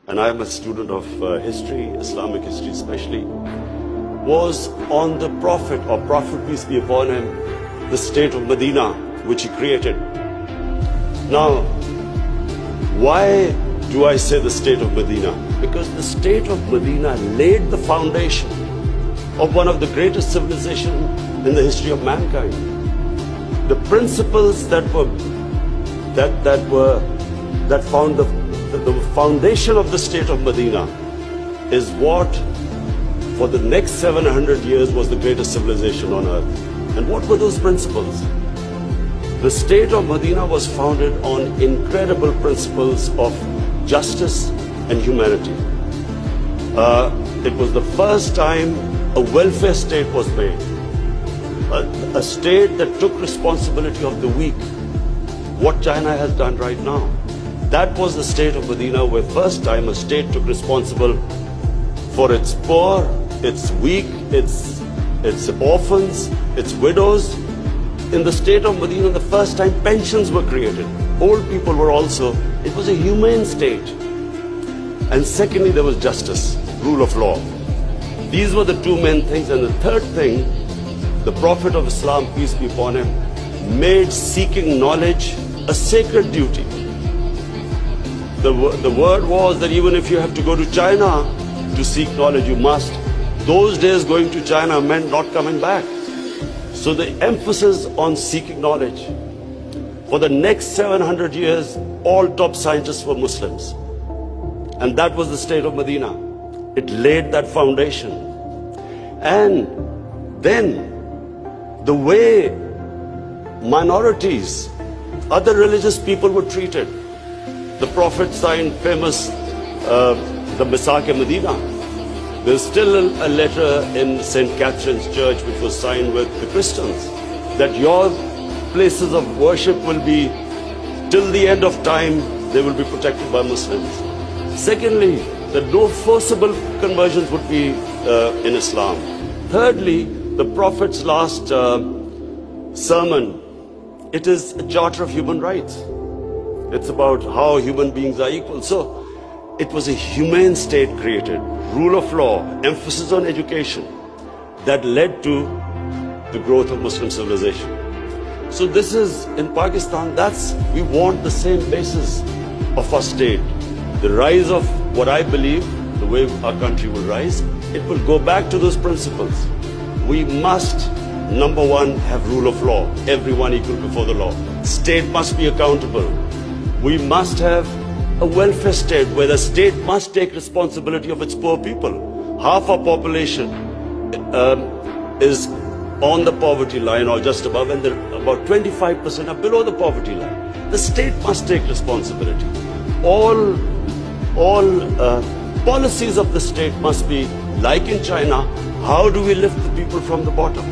and I am a student of history, Islamic history especially, was on the Prophet, or Prophet peace be upon him, the state of Medina, which he created. Now, why do I say the state of Medina? Because the state of Medina laid the foundation of one of the greatest civilizations in the history of mankind. The principles that found the foundation of the state of Medina is what for the next 700 years was the greatest civilization on earth. And what were those principles? The state of Medina was founded on incredible principles of justice and humanity. It was the first time a welfare state was made. A state that took responsibility of the weak. What China has done right now. That was the state of Medina, where first time a state took responsible for its poor, its weak, its orphans, its widows. In the state of Medina, the first time pensions were created. Old people were also, it was a humane state. And secondly, there was justice, rule of law. These were the two main things. And the third thing, the Prophet of Islam, peace be upon him, made seeking knowledge a sacred duty. The word was that even if you have to go to China to seek knowledge, you must. Those days going to China meant not coming back. So the emphasis on seeking knowledge. For the next 700 years, all top scientists were Muslims. And that was the state of Medina. It laid that foundation. And then the way minorities, other religious people were treated. The Prophet signed famous, the Misaq-e-Medina. There's still a letter in St. Catherine's Church which was signed with the Christians that your places of worship will be, till the end of time, they will be protected by Muslims. Secondly, that no forcible conversions would be in Islam. Thirdly, the Prophet's last sermon, it is a charter of human rights. It's about how human beings are equal. So it was a humane state created, rule of law, emphasis on education, that led to the growth of Muslim civilization. So this is, in Pakistan, we want the same basis of our state. The rise of what I believe, the way our country will rise, it will go back to those principles. We must, number one, have rule of law, everyone equal before the law. State must be accountable. We must have a welfare state where the state must take responsibility of its poor people. Half our population is on the poverty line or just above, and about 25% are below the poverty line. The state must take responsibility. All policies of the state must be, like in China, how do we lift the people from the bottom?